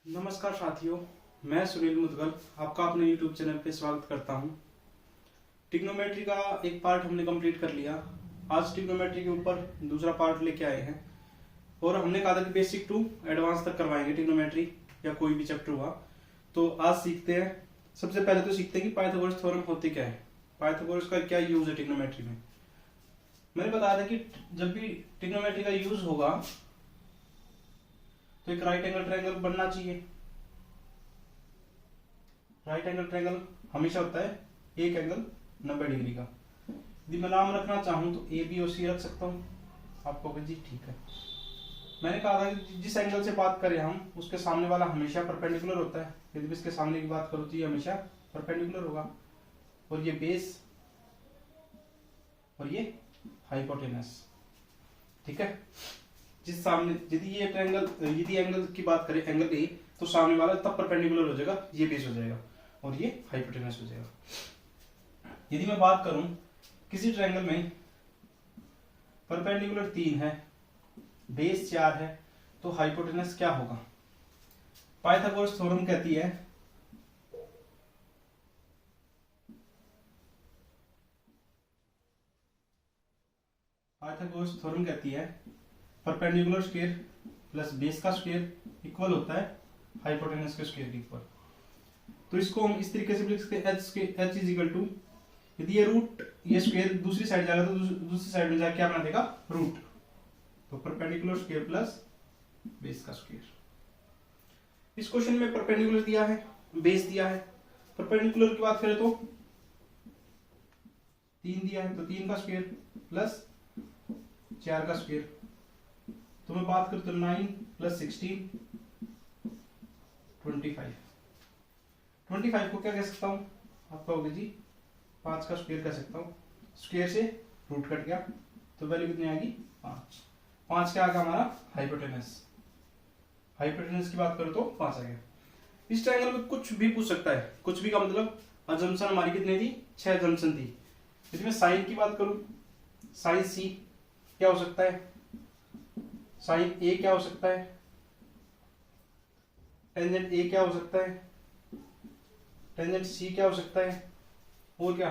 नमस्कार साथियों, मैं सुनील मुदगल आपका अपने YouTube चैनल पे स्वागत करता हूं। ट्रिग्नोमेट्री का एक पार्ट हमने कंप्लीट कर लिया। आज ट्रिग्नोमेट्री के ऊपर दूसरा पार्ट लेके आए हैं और हमने कहा था कि बेसिक टू एडवांस तक करवाएंगे ट्रिग्नोमेट्री या कोई भी चैप्टर हुआ। तो आज सीखते हैं। सबसे पहले तो सीखते हैं कि पाइथागोरस थ्योरम होती क्या है, पाइथागोरस का क्या यूज है ट्रिग्नोमेट्री में। मैंने बताया था कि जब भी ट्रिग्नोमेट्री का यूज होगा तो एक राइट एंगल ट्रायंगल बनना चाहिए। राइट एंगल ट्रायंगल हमेशा होता है एक एंगल 90 डिग्री का। यदि मैं नाम रखना चाहूं तो ए बी और सी रख सकता हूं। आपको जी ठीक है। मैंने कहा था कि जिस एंगल से बात करें हम उसके सामने वाला हमेशा परपेंडिकुलर होता है। यदि इसके सामने की बात करूं तो ये हमेशा परपेंडिकुलर होगा और ये बेस और ये हाइपोटेनस। ठीक है। जिस सामने यदि एंगल की बात करें एंगल ए तो सामने वाला तब परपेंडिकुलर हो जाएगा, ये बेस हो जाएगा और ये हाइपोटेनस हो जाएगा। यदि मैं बात करूं किसी ट्रायंगल में परपेंडिकुलर 3 है, बेस 4 है तो हाइपोटेनस क्या होगा। पाइथागोरस थ्योरम कहती है परपेंडिकुलर स्क्वायर प्लस बेस का स्क्वायर इक्वल होता है हाइपोटेनस के स्क्वायर के इक्वल। तो इसको हम इस तरीके से लिख सकते हैं h इज इक्वल टू, यदि ये रूट ये स्क्वायर दूसरी साइड जाएगा तो दूसरी साइड में जाके क्या बना देगा रूट। तो परपेंडिकुलर स्क्वायर प्लस बेस का स्क्वायर। इस क्वेश्चन में परपेंडिकुलर दिया है, बेस दिया है। परपेंडिकुलर की बात करें तो 3 दिया है तो 3 का स्क्वायर प्लस 4 का स्क्वायर। तो मैं बात करता हूं 9 प्लस 16 25 को क्या कह सकता हूं, आप कहोगे जी 5 का स्क्वायर कह सकता हूं। स्क्वायर से रूट कट गया तो वैल्यू कितनी आएगी 5। 5 क्या आ गया हमारा हाइपोटेनस। हाइपोटेनस की बात करो तो 5 आ गया। इस ट्रायंगल में कुछ भी पूछ सकता है, कुछ भी का मतलब अजम्पशन हमारी कितनी थी 6 अजम्पशन थी। यदि मैं साइन की बात करूं साइन सी क्या हो सकता है, साइन ए क्या हो सकता है, टेंजेंट ए क्या हो सकता है, टेंजेंट सी क्या हो सकता है और क्या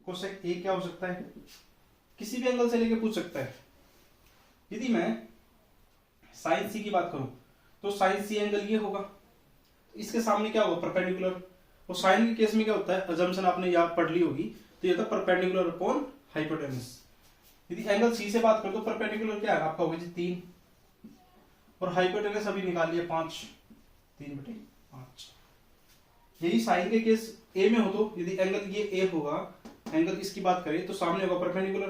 कोसेक ए क्या हो सकता है। किसी भी एंगल से लेके पूछ सकता है। यदि मैं साइन सी की बात करूं तो साइन सी एंगल ये होगा, इसके सामने क्या होगा परपेंडिकुलर। और साइन के केस में क्या होता है अजम्पशन आपने याद पढ़ ली होगी, तो ये था परपेंडिकुलर अपॉन हाइपोटेनस। यदि एंगल सी से बात करो तो परपेंडिकुलर क्या है आपका होगा जी 3 और हाइपोटेनस अभी निकाल लिया 5, 3/5। यही साइन के केस ए में हो तो यदि एंगल ये ए होगा, एंगल इसकी बात करें तो सामने होगा परपेंडिकुलर।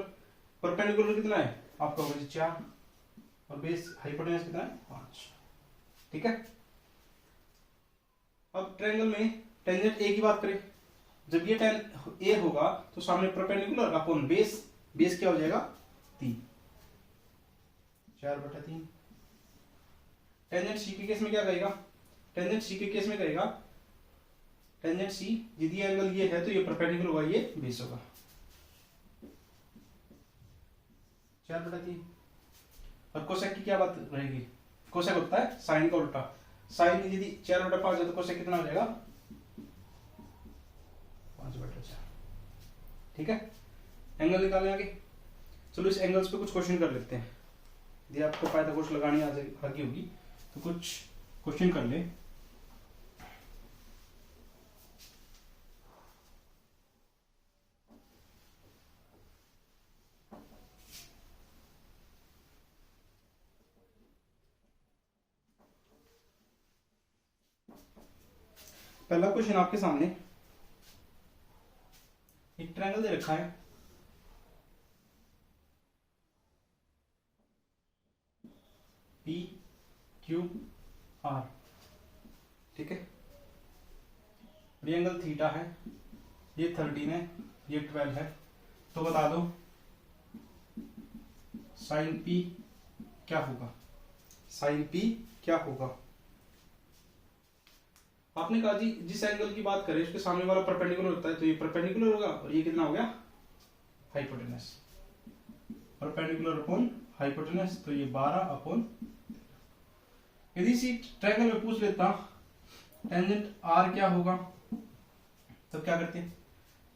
परपेंडिकुलर कितना है आपका होगा जी 4 और बेस हाइपोटेनस कितना है 5। ठीक है। अब ट्रायंगल में टेंजेंट ए की बात करें, जब ये टेन ए होगा तो सामने परपेंडिकुलर अपॉन बेस, बेस क्या हो जाएगा 3, 4/3। टेंजेंट सी के केस में क्या करेगा, टेंजेंट सी के केस में करेगा टेंजेंट सी यदि एंगल ये है तो ये परपेंडिकुलर होगा, ये बेस होगा 4/3। और कोसेक की क्या बात रहेगी, कोसेक होता है साइन का उल्टा। साइन यदि 4/5 है तो कोसेक कितना हो जाएगा 5/4। ठीक है। एंगल निकालने आगे। चलो इस एंगल्स पे कुछ क्वेश्चन कर लेते हैं। यदि आपको पाइथागोरस लगानी आगे होगी तो कुछ क्वेश्चन कर ले। पहला क्वेश्चन आपके सामने, एक ट्रायंगल दे रखा है पी क्यू आर। ठीक है। ये एंगल थीटा है, ये 13 है, ये 12 है। तो बता दो साइन पी क्या होगा, साइन पी क्या होगा। आपने कहा जी जिस एंगल की बात करें उसके सामने वाला परपेंडिकुलर होता है तो ये परपेंडिकुलर होगा और ये कितना हो गया हाइपोटेनस। परपेंडिकुलर अपॉन हाइपोटेनस तो ये 12/। यदि इसी ट्रायंगल में पूछ लेता टेंजेंट आर क्या होगा, तब क्या करते हैं,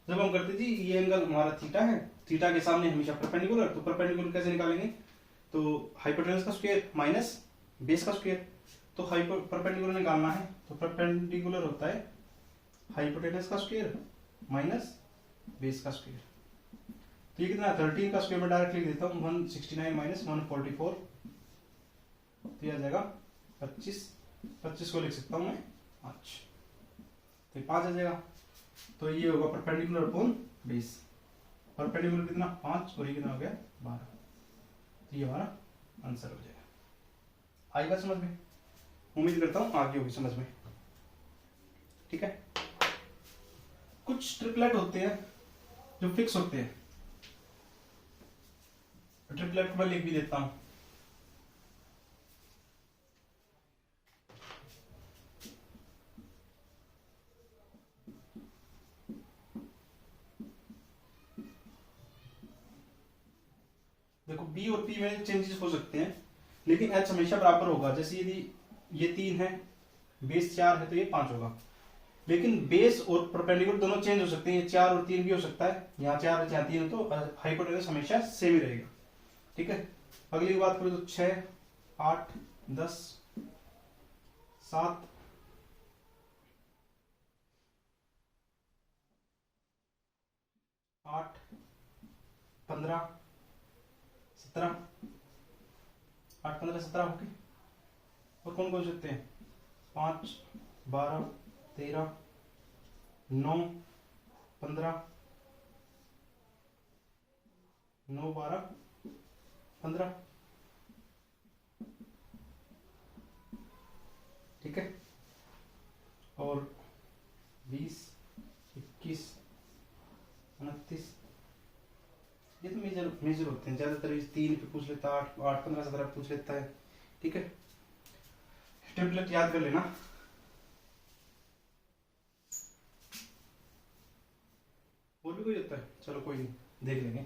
जब हम करते जी ये एंगल हमारा थीटा है, थीटा के सामने हमेशा परपेंडिकुलर, तो परपेंडिकुलर कैसे निकालेंगे, तो हाइपोटेनस का स्क्वायर माइनस बेस का स्क्वायर, तो परपेंडिकुलर निकालना है तो परपेंडिकुलर होता है हाइपोटेनस का स्क्वायर माइनस बेस का स्क्वायर। तो ये कितना 13 का स्क्वायर में डायरेक्ट लिख देता हूँ 169 माइनस 144, तो ये आ जाएगा 25, 25 को लिख सकता हूँ मैं 5, तो 5 आ जाएगा। तो ये होगा परपेंडिकुलर अपॉन बेस, परपेंडिकुलर कितना 5 और ये कितना हो गया 12, तो ये हमारा आंसर हो जाएगा। आएगा समझ में, उम्मीद करता हूँ आगे होगी समझ में। ठीक है, कुछ ट्रिपलेट होते हैं जो फिक्स होते हैं, ट्रिपलेट को मैं लिख भी देता हूं। देखो बी और पी में चेंजेस हो सकते हैं, लेकिन एच हमेशा बराबर होगा। जैसे यदि ये 3 है, बेस 4 है, तो ये 5 होगा। लेकिन बेस और परपेंडिकुलर दोनों चेंज हो सकते हैं, ये 4 और 3 भी हो सकता है, यहाँ 4 है यहाँ 3 है, तो हाइपोटेनस हमेशा सेम ही रहेगा। ठीक है, अगली बात करें तो 6, 8, 10, 7, 8, 15, 17, 8, 15, 17 हो गए। और कौन कौन सकते हैं 5, 12, 13, 9, 15, 9, 12, 15। ठीक है, और 20, 21, 29, ये तो मेजर मेजर होते हैं ज्यादातर। इस 3 पे पूछ लेता है, 8, 15, 17 पूछ लेता है। ठीक है, ट्रिपलेट याद कर लेना। और भी कोई होता है, चलो कोई नहीं, देख लेंगे।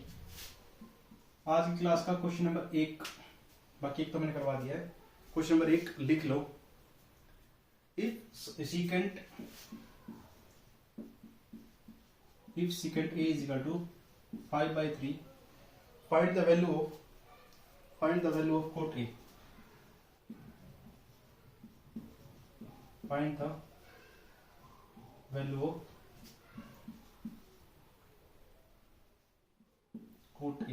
आज की क्लास का क्वेश्चन नंबर 1, बाकी एक तो मैंने करवा दिया है। क्वेश्चन नंबर 1 लिख लो। If secant a is equal to 5/3, find the value of cot a. Find the value of cot a.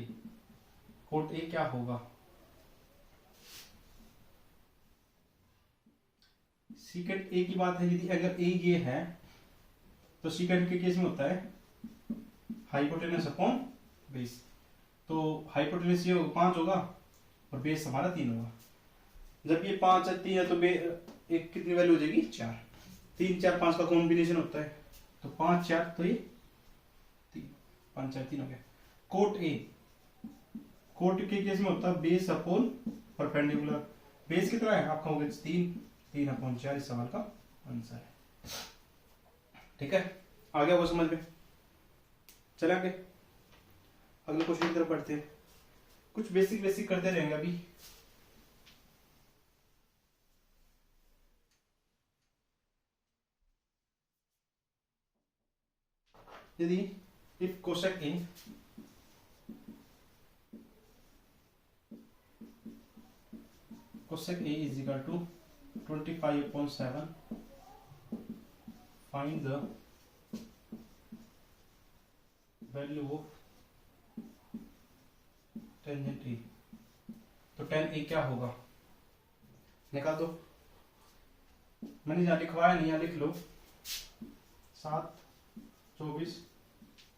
cot a क्या होगा, secant a की बात है। यदि अगर a ये है तो secant के केस में होता है हाइपोटेनस अपॉन बेस। तो हाइपोटेनस ये होगा 5 होगा और बेस हमारा 3 होगा। जब ये 5 है 3 है तो एक कितनी वैल्यू हो जाएगी 4, 3, 4, 5 का कॉम्बिनेशन होता है, तो 5, 4, तो ये 3, 5, 4, 3 हो गया। कोट ए, कोट के केस में होता है बेस अपॉन परपेंडिकुलर। बेस कितना है आपका हो गया 3, 3/4 इस सवाल का आंसर है। ठीक है, आ गया वो समझ में। चले आगे अगले क्वेश्चन की तरफ बढ़ते हैं। कुछ बेसिक करते रहेंगे अभी। यदि if cosec A is equal to 25/7, find the value of tangent A, तो tan A क्या होगा निकाल दो। मैंने यहाँ लिखवाया नहीं, यहाँ लिख लो। 7, 24,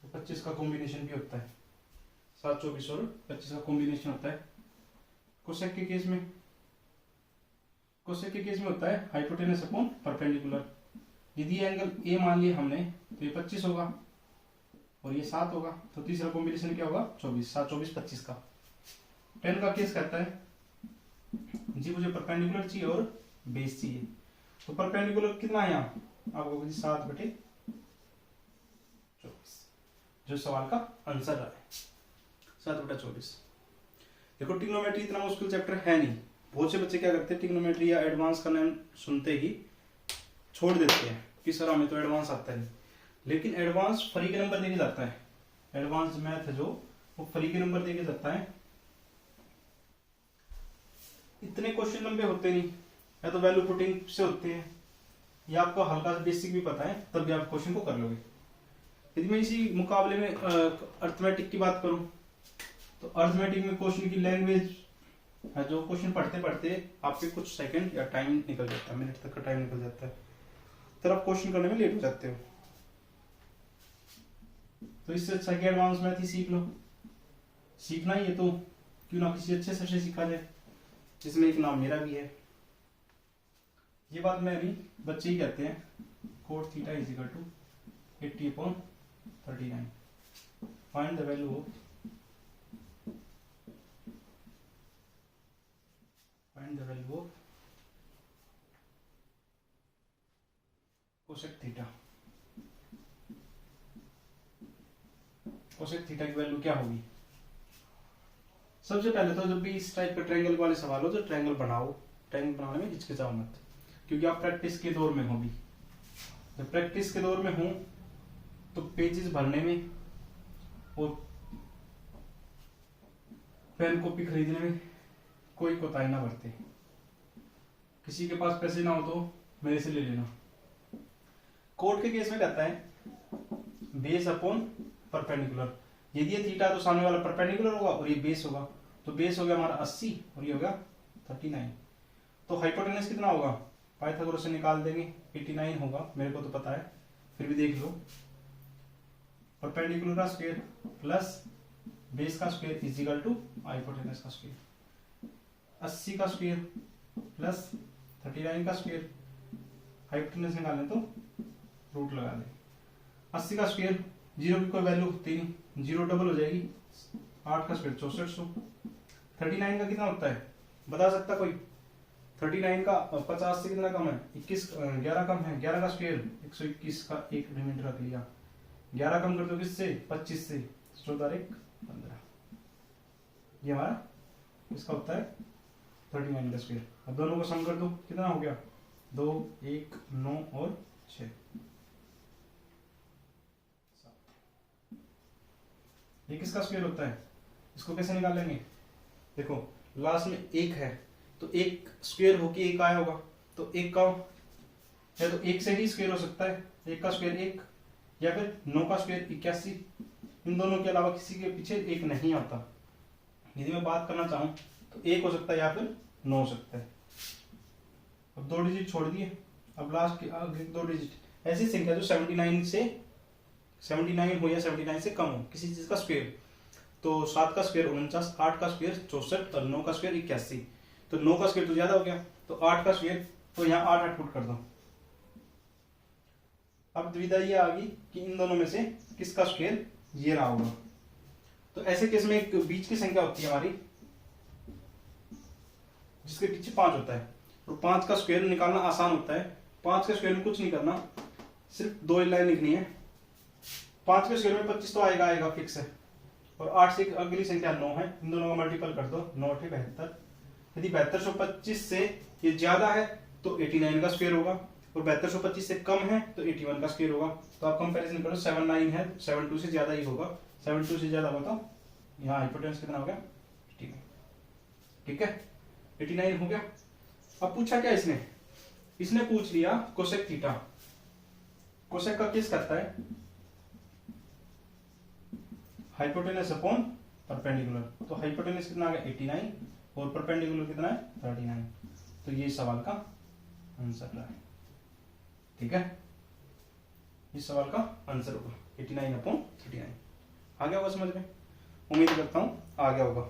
25 का कॉम्बिनेशन भी होता है, 7, 24 और 25 का कॉम्बिनेशन होता है। कोसेक के केस में होता है हाइपोटेनस अपॉन परपेंडिकुलर। यदि एंगल ए मान लिया हमने तो ये 25 होगा और ये 7 होगा, तो तीसरा कॉम्बिनेशन क्या होगा 24, 7, 24, 25 का। टेन का केस कहता है जी मुझे परपेंडिकुलर चाहिए और बेस चाहिए, तो परपेंडिकुलर कितना है यहाँ आपको 7/24, जो सवाल का आंसर है 7/24। देखो ट्रिग्नोमेट्री इतना मुश्किल चैप्टर है नहीं, बहुत से बच्चे क्या करते हैं, ट्रिग्नोमेट्री या एडवांस का नाम सुनते ही छोड़ देते हैं कि सर हमें तो एडवांस आता है। लेकिन एडवांस फ्री के नंबर देके जाता है, एडवांस मैथ है जो वो फ्री के नंबर देके जाता है। इतने क्वेश्चन लंबे होते नहीं, या तो वैल्यू पुटिंग से होते हैं, या आपको हल्का सा बेसिक भी पता है तब भी आप क्वेश्चन को कर लोगे। यदि मैं इसी मुकाबले में अर्थमेटिक की बात करूं, तो अर्थमेटिक में क्वेश्चन की लैंग्वेज है जो क्वेश्चन पढ़ते पढ़ते आपके कुछ सेकंड या टाइम निकल जाता है, मिनट तक का टाइम निकल जाता है, तब आप क्वेश्चन करने में लेट हो जाते हो। तो इससे अच्छा कि एडवांस मैथ ही सीख लो। सीखना ही है तो क्यों ना किसी अच्छे से सीखा जाए, जिसमें एक नाम मेरा भी है। ये बात मैं अभी बच्चे ही कहते हैं, cot theta is equal to 80/39, find the value of cosec theta. Cosec theta की वैल्यू क्या होगी? सबसे पहले तो जब भी इस टाइप के ट्रायंगल वाले सवाल हो तो ट्रायंगल बनाओ, ट्रायंगल बनाने में हिचकिचाओ मत, क्योंकि आप प्रैक्टिस के दौर में हो भी। जब प्रैक्टिस के दौर में हो तो पेजेस भरने में और पेन कॉपी खरीदने में कोई कोताही ना बरते। किसी के पास पैसे ना हो तो मेरे से ले लेना। कोट के केस में कहता है बेस अपॉन परपेंडिकुलर। यदि ये थीटा तो सामने वाला परपेंडिकुलर होगा और ये बेस होगा, तो बेस हो गया हमारा 80 और ये होगा 39। तो हाइपोटेनस कितना होगा? पाइथागोरस से निकाल देंगे, 89 होगा, मेरे को तो पता है, फिर भी देख लो। परपेंडिकुलर का स्क्वायर प्लस बेस का square is equal to hypotenuse का स्क्वायर। 80 का स्क्वायर प्लस 39 का स्क्वायर, हाइपोटेनस निकालने तो रूट लगा दें। 80 का स्क्वायर, जीरो की कोई वैल्यू होती नहीं, जीरो डबल हो जाएगी, 8 का स्क्वायर 6400। 39 का कितना होता है बता सकता कोई? 39 का 50 से कितना कम है? 11 कम है। 11 का स्क्वायर 121 का एक रिमाइंडर रख लिया, 11 कम कर दो किससे? 25 से, 14 1 15। ये हमारा इसका होता है 39 का स्क्वायर। अब दोनों को सम कर दो, कितना हो गया? 2 1 9 और 6। ये किसका स्क्वायर होता है? इसको कैसे निकालेंगे? देखो लास्ट में एक है तो एक स्क्वायर होके एक आया होगा, तो एक का है तो एक से ही स्क्वायर हो सकता है, एक का स्क्वायर 1, या फिर 9 का स्क्वायर 81। इन दोनों के अलावा किसी के पीछे एक नहीं आता। यदि मैं बात करना चाहूं तो 1 हो सकता है या फिर 9 हो सकता है। अब 2 डिजिट छोड़ दिए, अब लास्ट के आगे 2 डिजिट ऐसी संख्या जो 79 हो या 79 से कम हो, किसी चीज का स्क्वायर। तो 7 का स्क्वायर 49, 8 का स्क्वायर 64 और 9 का स्क्वायर 81। तो 9 का स्क्वायर तो ज्यादा हो गया, तो 8 का स्क्वायर, तो यहाँ 8 8 पुट कर दो। अब दुविधा ये आ गई कि इन दोनों में से किसका स्क्वायर ये रहा होगा। तो ऐसे केस में एक बीच की संख्या होती है हमारी जिसके पीछे 5 होता है, और 5 का स्क्वायर निकालना आसान होता है। 5 के स्क्वायर में कुछ नहीं करना, सिर्फ 2 लाइन लिखनी है। 5 के स्क्वायर में 25 तो आएगा फिक्स है, और 8 से अगली संख्या 9 है, इन दोनों का मल्टीपल कर दो, 9 8 72। यदि 7225 से ये ज्यादा है तो 89 का स्क्वायर होगा, और 7225 से कम है तो 81 का स्क्वायर होगा। तो आप कंपैरिजन करो, 79 है, 72 से ज्यादा ही होगा, 72 से ज्यादा होगा तो यहाँ हाइपोटेनस कितना हो गया? 89। ठीक है, 89 हो गया। अब पूछा क्या इसने पूछ लिया कोसेक थीटा। कोसेक का केस करता है हाइपोटेनस अपॉन परपेंडिकुलर। तो हाइपोटेनस कितना आ गया? 89, और परपेंडिकुलर कितना है? 39। तो ये सवाल का आंसर रहा है। ठीक है, इस सवाल का आंसर होगा 89 अपॉन 39। आ गया होगा समझ में? उम्मीद करता हूं आ गया होगा।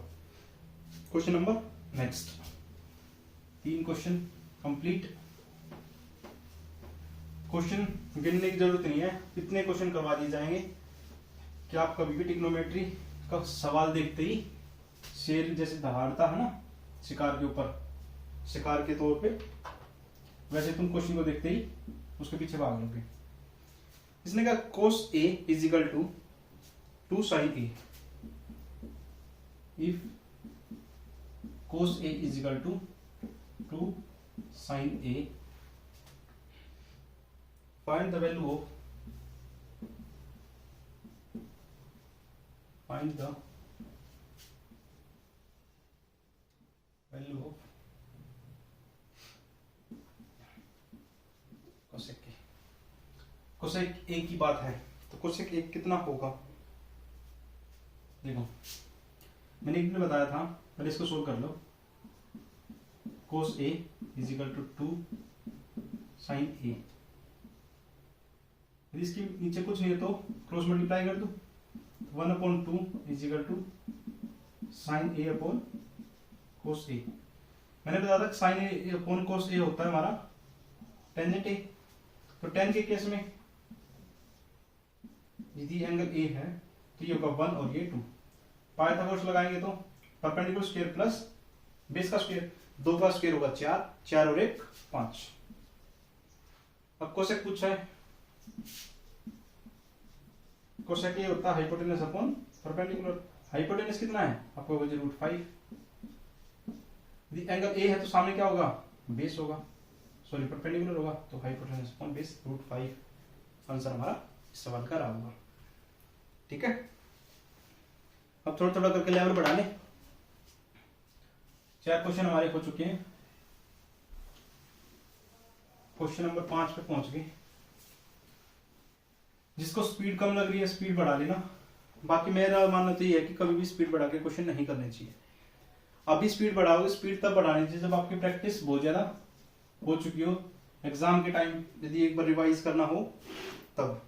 Question number next. 3 question complete. Question गिनने की जरूरत नहीं है, इतने क्वेश्चन करवा दिए जाएंगे कि आप कभी भी ट्रिग्नोमेट्री का सवाल देखते ही शेर जैसे दहाड़ता है ना शिकार के ऊपर, शिकार के तौर पे, वैसे तुम क्वेश्चन को देखते ही उसके पीछे भाग लोगे। इसने कहा cos A is equal to 2 sin A। If cos A is equal to 2 sin A, find the value of cosec A। Cosec A की बात है तो कोसेक A कितना होगा, देखो मैंने एक दिन बताया था, पहले इसको सोल्व कर लो। Cos A is equal to 2 sine A, यदि इसके नीचे कुछ नहीं है तो क्रॉस मल्टीप्लाई कर दो, 1/2 is equal to sine A upon cos A। मैंने बताया था sine A upon cos A होता है हमारा टेंजेंट A। तो टेन के केस में यदि एंगल A है तो ये होगा 1 और ये 2। पाइथागोरस लगाएंगे तो परपेंडिकुलर स्क्वायर प्लस बेस का स्क्वायर, 2 का स्क्वायर होगा 4, 4 और 1 5। अब कोसेक पूछा है, कोसेक ये होता है हाइपोटेनस अपॉन परपेंडिकुलर। हाइपोटेनस कितना है आपको होगा √5। यदि एंगल A है तो सामने क्या होगा, बेस होगा, सॉरी परपेंडिकुलर होगा, तो हाइपोटेनस अपॉन बेस √5। आंसर हमारा इस सवाल का रहा होगा। ठीक है, अब थोड़ा थोड़ा करके लेवल बढ़ा लें। 4 क्वेश्चन हमारे हो चुके हैं, क्वेश्चन नंबर 5 पे पहुंच गए। जिसको स्पीड कम लग रही है स्पीड बढ़ा लेना, बाकी मेरा मानना तो ये है कि कभी भी स्पीड बढ़ा के क्वेश्चन नहीं करने चाहिए। अभी स्पीड बढ़ाओगे, स्पीड तब बढ़ानी चाहिए जब आपकी प्रैक्टिस बहुत ज्यादा हो चुकी हो, एग्जाम के टाइम यदि एक बार रिवाइज करना हो तब।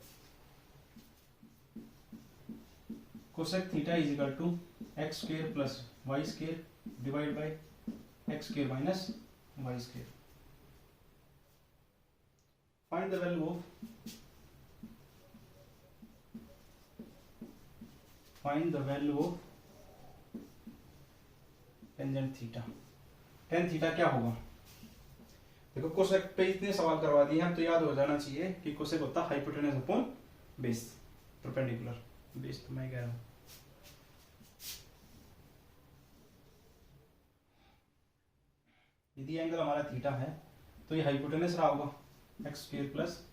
Cosec theta is equal to x square plus y square divide by x square minus Y square. Find the value of tangent theta. Tan theta क्या होगा, देखो कोसेक पे इतने सवाल करवा दिए हैं तो याद हो जाना चाहिए कि कोसेक होता है hypotenuse upon base perpendicular. Base तो मैं कह रहा हूं, यदि एंगल हमारा थीटा है तो ये हाइपोटेनस रहा होगा x square plus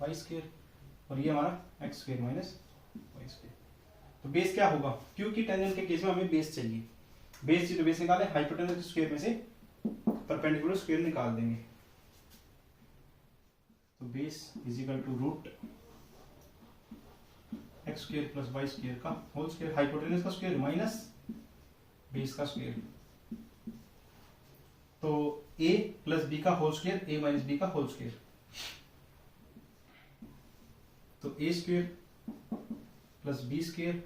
y square, और ये हमारा x square minus Y square. तो बेस क्या होगा, क्योंकि टेंजेंट के केस में हमें बेस चाहिए, बेस चाहिए तो बेस निकाले, हाइपोटेनस स्क्वायर में से परपेंडिकुलर स्क्वायर निकाल देंगे। तो base is equal to root x square plus y square का होल स्क्वायर, हाइपोटेनस का स्क्वायर माइनस बेस का स्क्वायर। तो a प्लस बी का whole square, a minus b का होल स्क्वायर। तो a square plus b square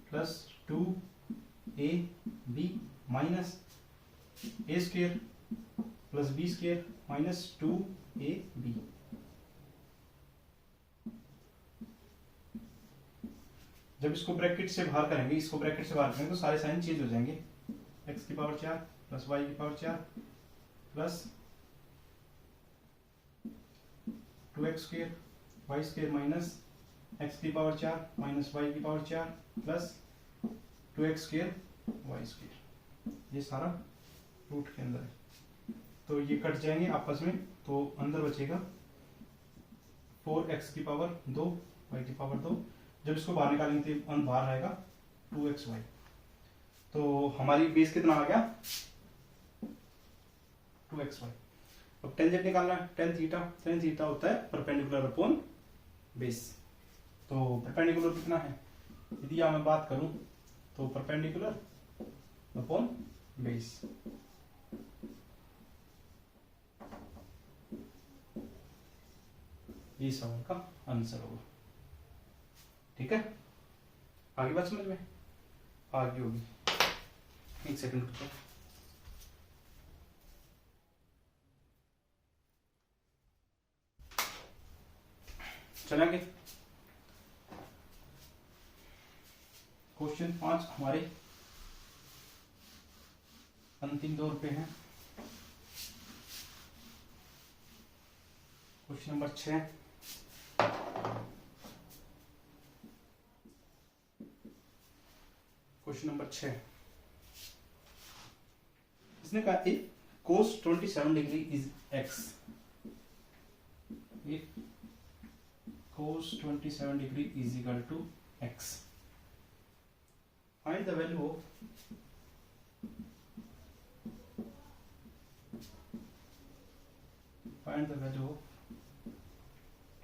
plus 2ab minus a square plus b square minus 2ab। जब इसको bracket से बाहर करेंगे, इसको ब्रैकेट से बाहर करेंगे तो सारे साइन चेंज हो जाएंगे। x की पावर 4 प्लस y की power 4 plus 2x square y square minus x की पावर 4 माइनस y की power 4 plus 2x square y square. ये सारा रूट के अंदर है, तो ये कट जाएंगे आपस में, तो अंदर बचेगा 4x की पावर 2 y की पावर 2। जब इसको बाहर निकालेंगे तो बाहर आएगा 2xy। तो हमारी बेस कितना आ गया 2xy। अब टेंजेंट निकालना है, टेन थीटा होता है परपेंडिकुलर अपॉन बेस। तो परपेंडिकुलर कितना है, यदि यहाँ मैं बात करूं तो परपेंडिकुलर अपॉन बेस। ये सवाल का आंसर होगा। ठीक है, आगे बात समझ में आगे होगी। एक सेकंड रुको, चलेंगे। क्वेश्चन 5 हमारे अंतिम दौर पे हैं। क्वेश्चन नंबर 6, क्वेश्चन नंबर 6 इसने कहा cos 27 degree is x. If cos 27 degree is equal to x, find the value of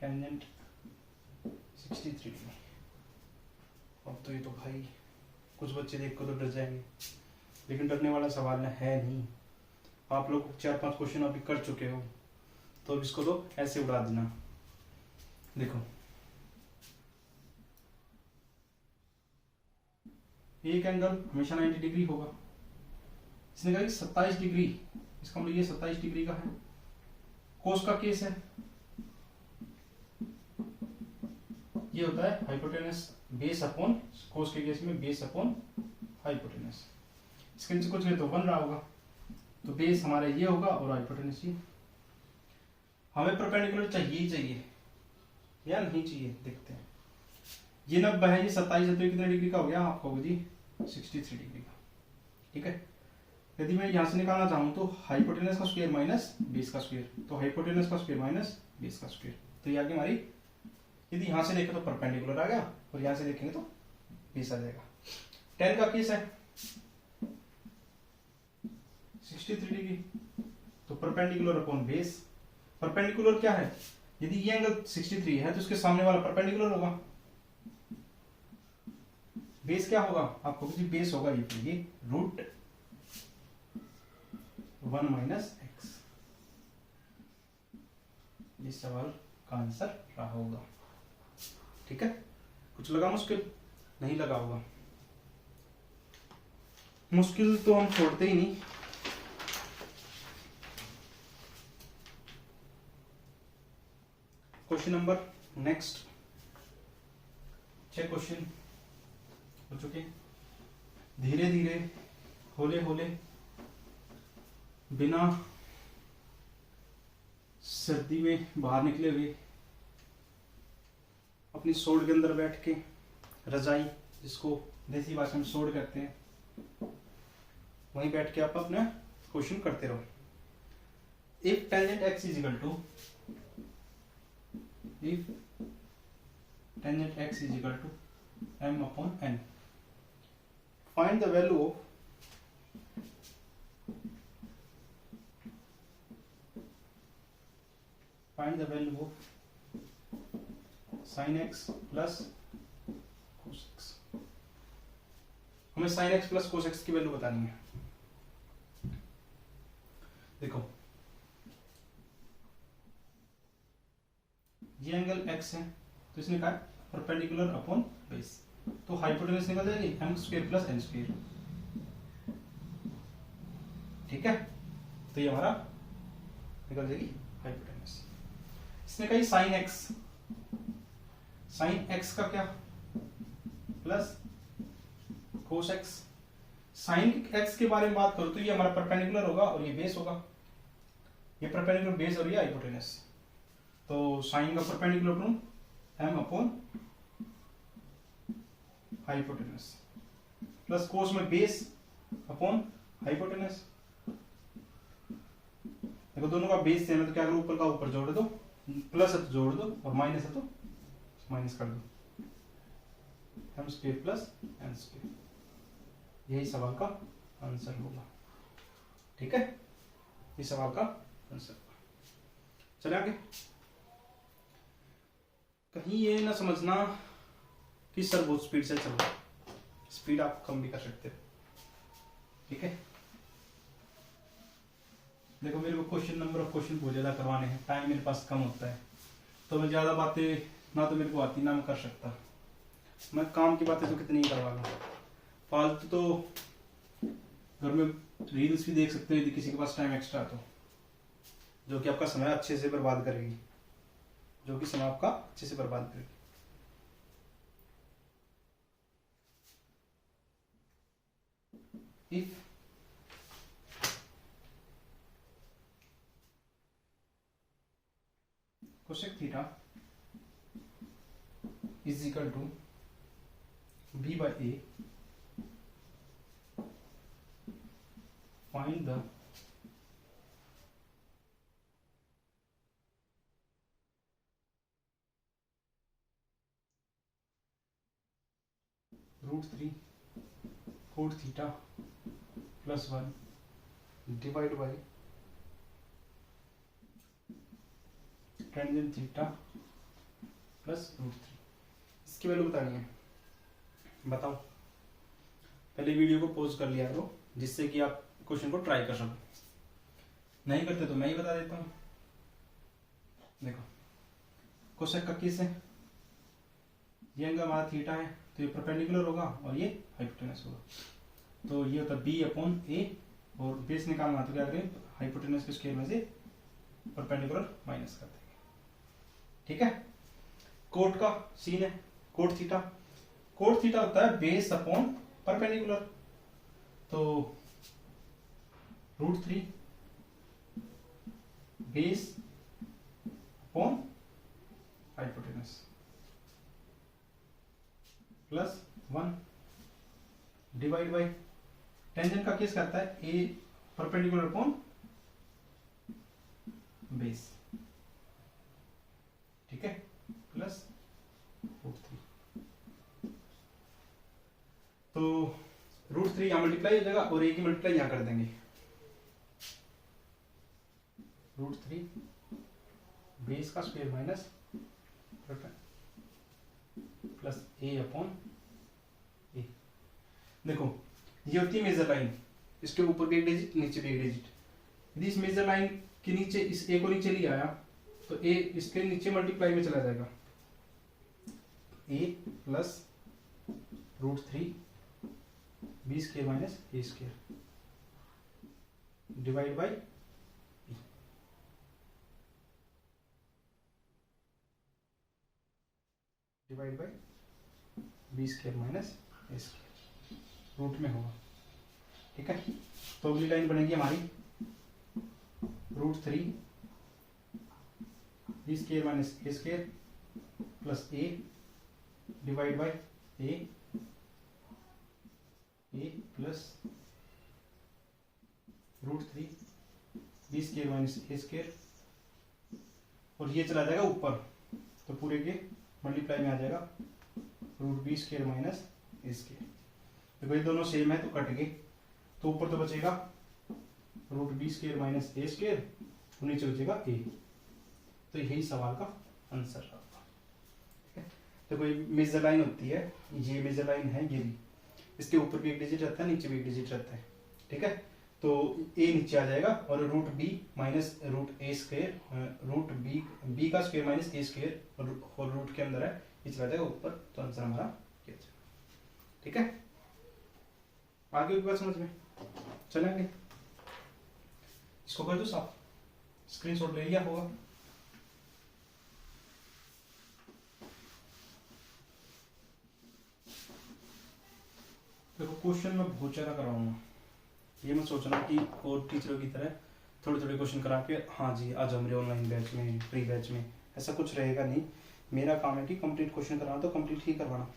tangent 63 degree. अब तो ये तो भाई कुछ बच्चे देख कर तो डर जाएंगे, लेकिन डरने वाला सवाल है नहीं। आप लोग 4-5 क्वेश्चन अभी कर चुके हो, तो अब इसको तो ऐसे उड़ा देना। देखो एक एंगल हमेशा 90 डिग्री होगा, इसने कहा कि 27 डिग्री, इसका मतलब ये 27 डिग्री का है। कोस का केस है, ये होता है हाइपोटेनस बेस अपॉन, कोस के केस में बेस अपॉन हाइपोटेनस। इसके नीचे कुछ नहीं तो बन रहा होगा, तो बेस हमारा ये होगा और हाइपोटेनस ये। हमें परपेंडिकुलर चाहिए ही चाहिए या नहीं चाहिए, देखते हैं। ये 90 है, ये 27 है, तो कितने डिग्री का हो गया आपको जी? 63 डिग्री का। ठीक है, यदि मैं यहां से निकालना चाहूं तो हाइपोटेनस का स्क्वायर माइनस बेस का स्क्वायर, तो हाइपोटेनस का स्क्वायर माइनस बेस का स्क्वायर, तो ये आगे हमारी, यदि यहां से देखें तो परपेंडिकुलर आ गया और यहां से देखेंगे तो बेस आ जाएगा। टेन का केस है 63 डिग्री, तो परपेंडिकुलर अपॉन बेस। परपेंडिकुलर क्या है? यदि ये एंगल 63 है तो उसके सामने वाला परपेंडिकुलर होगा। बेस क्या होगा आपको? बेस होगा ये रूट 1 माइनस एक्स। इस सवाल का आंसर रहा होगा। ठीक है, कुछ लगा मुश्किल? नहीं लगा होगा। मुश्किल तो हम छोड़ते ही नहीं। क्वेश्चन नंबर नेक्स्ट 6 क्वेश्चन हो चुके। धीरे धीरे होले होले बिना सर्दी में बाहर निकले हुए अपनी सोड के अंदर बैठ के, रजाई जिसको देसी भाषा में सोड कहते हैं, वहीं बैठ के आप अपना क्वेश्चन करते रहो। If tangent x is equal to, if tangent x is equal to m upon n, find the value of sin x plus cos x। हमें sin x plus cos x की वैल्यू बतानी है। देखो ये angle x है, तो इसने कहा परपेंडिकुलर अपॉन बेस, तो हाइपोटेनस निकल जाएगी m square plus n square. ठीक है, तो ये हमारा निकल जाएगी हाइपोटेनस। इसने कहा साइन x का क्या plus cos x। Sine x के बारे में बात करो तो ये हमारा परपेंडिकुलर होगा और ये बेस होगा, ये परपेंडिकुलर बेस और ये हाइपोटेनस। तो साइन का perpendicular to m upon hypotenuse, plus cos में बेस अपॉन हाइपोटेनस। देखो दोनों का बेस सेम है, तो क्या करो, ऊपर का ऊपर जोड़ दो, प्लस है तो जोड़ दो और माइनस है तो माइनस कर दो, m square plus n square. यही सवाल का आंसर होगा। ठीक है, इस सवाल का आंसर। चले आगे। कहीं ये ना समझना कि सर बहुत स्पीड से चल रहा है, स्पीड आप कम भी कर सकते हो। ठीक है, देखो मेरे को क्वेश्चन नंबर ऑफ क्वेश्चन बहुत ज्यादा करवाने हैं, टाइम मेरे पास कम होता है, तो मैं ज्यादा बातें ना तो मेरे को आती ना मैं कर सकता। मैं काम की बातें तो कितनी ही करवा लूँ, फालतू तो घर में रील्स भी देख सकते हो यदि किसी के पास टाइम एक्स्ट्रा तो, जो कि आपका समय अच्छे से बर्बाद करेगी, जो कि समय आपका अच्छे से बर्बाद करेगी। If cosec theta is equal to b by a, find the √3 cot theta plus 1 divide by tangent theta plus √3। इसकी वैल्यू बतानी है। बताओ, पहले वीडियो को पॉज कर लिया करो जिससे कि आप क्वेश्चन को ट्राई कर सको। नहीं करते तो मैं ही बता देता हूँ। देखो, क्वेश्चन का किस है, ये एंगल हमारा थीटा है तो ये परपेंडिकुलर होगा और ये हाइपोटेनस होगा। तो ये होता है b/a और बेस निकालना तो क्या करें, हाइपोटेनस के स्केल में से परपेंडिकुलर माइनस कर देंगे। ठीक है। कोट का सीन है, कोट थीटा होता है बेस अपॉन परपेंडिकुलर। तो √3 base upon hypotenuse plus 1 divide by tangent का केस करता है ए परपेंडिकुलर अपॉन बेस। ठीक है, प्लस √3। तो √3 यहां मल्टीप्लाई हो जाएगा और ए की मल्टीप्लाई यहां कर देंगे। √3 बेस का square minus plus a upon A. देखो, ये होती है मेजर लाइन, इसके ऊपर भी एक डिजिट नीचे भी एक डिजिट। यदि इस मेजर लाइन के नीचे इस a को नीचे ले आया तो a इसके नीचे मल्टीप्लाई में चला जाएगा, a plus √3 b square minus a square divide by b square minus a square root में होगा। ठीक है, तो अगली लाइन बनेगी हमारी √3 b square minus a square plus a divide by a plus √3 b square minus a square और ये चला जाएगा ऊपर तो पूरे के मल्टीप्लाई में आ जाएगा √b square minus a square. देखो ये दोनों सेम है तो कट गए, तो ऊपर तो बचेगा √b square minus a square और नीचे बचेगा a। तो यही सवाल का आंसर होगा। ठीक है, देखो ये मेजर लाइन होती है, ये मेजर लाइन है, ये भी इसके ऊपर भी एक डिजिट रहता है, नीचे भी एक डिजिट रहता है। ठीक है, तो a नीचे आ जाएगा और √b minus √a square b का स्क्वायर माइनस a स्क्वायर और रूट के अंदर है, ये चला जाएगा ऊपर, तो आंसर हमारा ये हो जाएगा। ठीक है, आगे की बात समझ में चलेंगे। इसको कर दो साफ, स्क्रीनशॉट ले लिया होगा। देखो क्वेश्चन में बहुत ज्यादा कराऊंगा, ये मैं सोच रहा हूँ कि और टीचरों की तरह थोड़े थोड़े क्वेश्चन करा के हाँ जी आ जाओ मेरे ऑनलाइन बैच में, प्री बैच में, ऐसा कुछ रहेगा नहीं। मेरा काम है कि कंप्लीट क्वेश्चन कराना, तो कंप्लीट ही करवाना।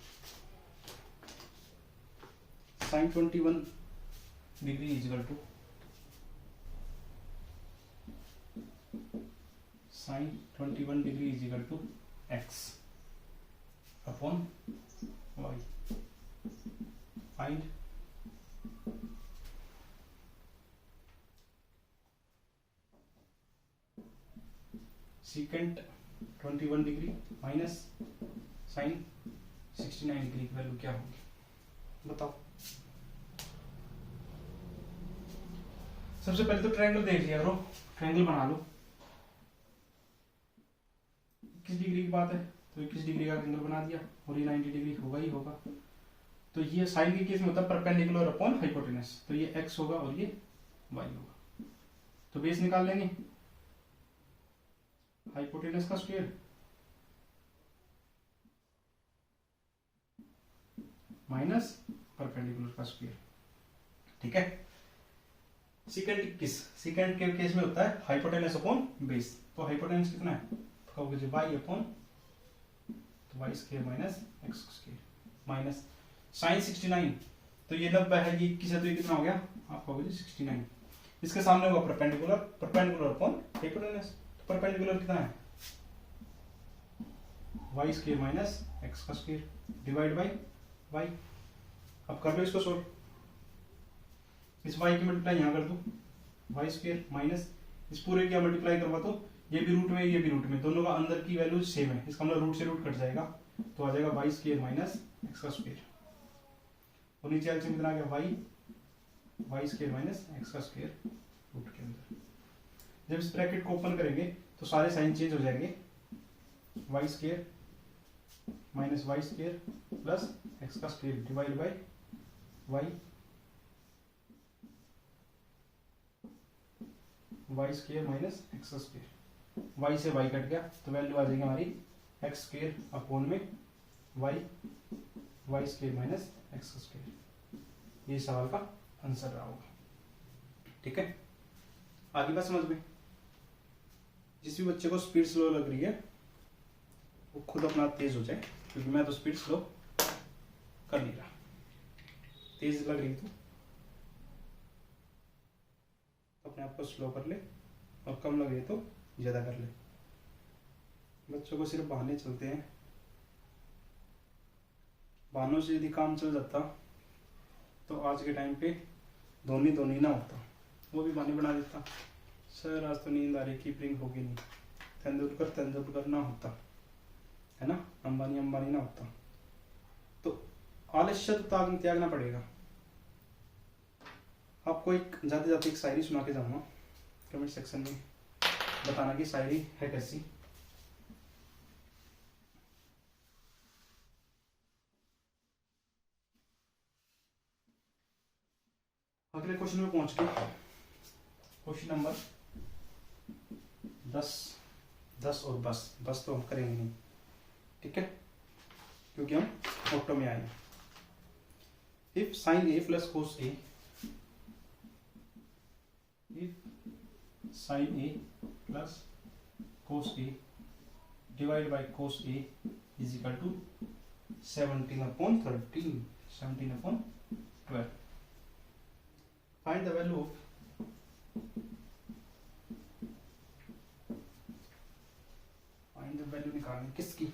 sin 21 degree equal to sin 21 degree equal to x upon y। Find secant 21 degree minus sin 69 degree की वैल्यू क्या होगी, बताओ। सबसे पहले तो ट्रायंगल देख लिया करो, ट्रायंगल बना लो। 21 डिग्री की बात है तो 21 डिग्री का ट्रायंगल बना दिया और ये 90 डिग्री होगा ही होगा। तो ये साइन के केस में होता है परपेंडिकुलर अपॉन हाइपोटेनस, तो ये x होगा और ये y होगा। तो बेस निकाल लेंगे, हाइपोटेनस का स्क्वायर माइनस परपेंडिकुलर का स्क्वायर। ठीक है, सेकंड के केस में होता है हाइपोटेनस अपॉन बेस। तो हाइपोटेनस कितना है, कहोगे y अपॉन तो y square minus x square minus sin 69, तो ये 90 है, ये किसी तो ये कितना हो गया, आप कहोगे 69। इसके सामने होगा परपेंडिकुलर अपॉन हाइपोटेनस, तो परपेंडिकुलर कितना है y स्क्वायर माइनस x का स्क्वायर डिवाइड बाई y। अब कर लो इसको सोल्व। इस y की मल्टीप्लाई यहाँ कर दो, वाई स्क्वायर माइनस इस पूरे की मल्टीप्लाई करवा दो, ये भी रूट में ये भी रूट में, दोनों का अंदर की वैल्यू सेम है, इसका मतलब रूट से रूट कट जाएगा, तो आ जाएगा वाई स्क्वायर माइनस एक्स का स्क्वायर, और नीचे एलसीएम कितना आ गया वाई स्क्वायर माइनस एक्स का स्क्वायर रूट के अंदर। जब इस ब्रैकेट को ओपन करेंगे तो सारे साइन चेंज हो जाएंगे, Y square minus Y square plus X का square divide by Y square minus X का स्क्वायर, वाई से वाई कट गया तो वैल्यू आ जाएगी हमारी एक्स स्क्वायर अपॉन में वाई स्क्वायर माइनस एक्स का स्क्वायर। ये सवाल का आंसर रहा होगा। ठीक है, आगे बात समझ में। जिस भी बच्चे को स्पीड स्लो लग रही है वो खुद अपना तेज हो जाए, क्योंकि मैं तो स्पीड स्लो कर नहीं रहा। तेज लग रही तो अपने आप को स्लो कर ले, और कम लग रही तो ज्यादा कर ले। बच्चों को सिर्फ बहाने चलते हैं, बहानों से यदि काम चल जाता तो आज के टाइम पे धोनी ना होता, वो भी बहाने बना देता, सर आज तो नींद आ रही, कीपिंग होगी नहीं, तेंदुलकर ना होता, है ना, अंबानी ना होता। तो आलस्य तो त्यागना पड़ेगा। आपको एक जाते जाते एक शायरी सुना के जाऊंगा, कमेंट सेक्शन में बताना कि शायरी है कैसी। अगले क्वेश्चन में पहुंच के, क्वेश्चन नंबर 10 और बस तो हम करेंगे नहीं, ठीक है, क्योंकि हम ऑटो में आए। If sine a plus cos a, sin a plus cos a divided by cos a is equal to 17/13, 17/12. Find the value of निकालनी किसकी,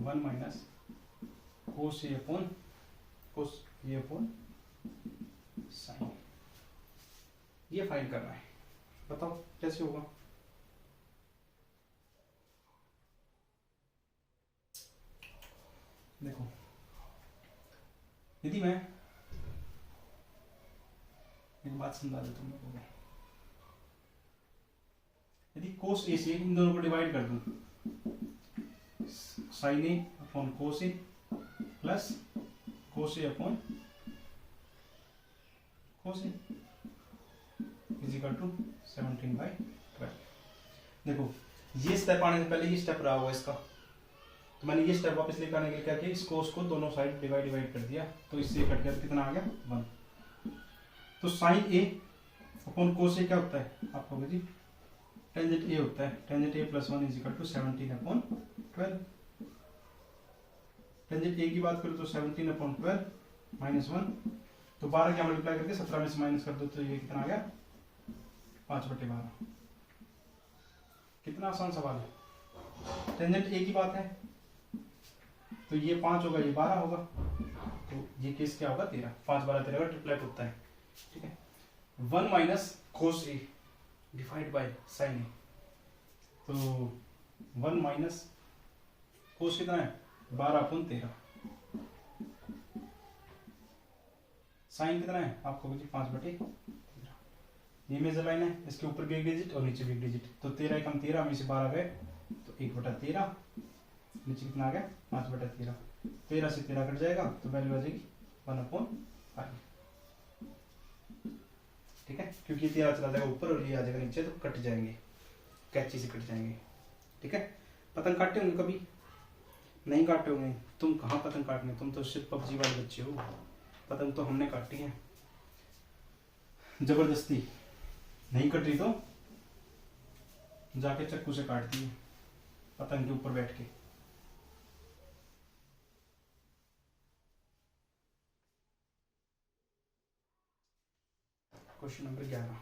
1 minus cos a upon sine, ये फाइंड करना है। बताओ कैसे होगा। देखो, यदि मैं एक बात समझा देता हूँ तुम, यदि कोस ए से इन दोनों को डिवाइड कर दूं, sine a upon cos a plus cos a upon cos a is equal to 17/12। देखो, ये स्टेप आने से पहले ये स्टेप रहा हुआ इसका, तो मैंने ये स्टेप वापस लेकर आने के लिए क्या किया, इस कोस को दोनों साइड डिवाइड कर दिया, तो इससे कट गया, कितना आ गया 1। तो साइन ए अपॉन कोस ए क्या होता है आपको जी, टेंजेंट ए होता है, tangent a plus 1 is equal to 17/12। Tangent a की बात करूँ तो 17/12 माइनस 1, तो 12 क्या मल्टीप्लाई करके 17 में से माइनस कर दो, तो ये कितना आ गया 5/12। कितना आसान सवाल है। टेंजेंट ए की बात है तो ये 5 होगा, ये 12 होगा, तो ये केस क्या होगा 13, 5 12 13 का ट्रिपलेट होता है, ठीक है। 1 minus cos A divide by sine A, तो 1 माइनस कोस कितना है 12/13, साइन कितना है आपको 5/13। ये मेजर लाइन है, इसके ऊपर भी एक डिजिट और नीचे भी एक डिजिट, तो 13 कम 13 में से 12 गए तो 1/13, नीचे कितना आ गया 5/13, 13 से 13 कट जाएगा तो वैल्यू आ जाएगी 1/5, ठीक है, क्योंकि ये 13 चला जाएगा ऊपर और ये आ जाएगा नीचे, तो कट जाएंगे, कैंची से कट जाएंगे, ठीक है। पतंग काटे होंगे कभी, नहीं काटे होंगे, तुम कहाँ पतंग काटने, तुम तो सिर्फ पबजी वाले बच्चे हो, पतंग तो हमने काटी है जबरदस्ती, नहीं कट रही तो जाके चक्कू से काट दी पतंग के ऊपर बैठ के। Question number 11,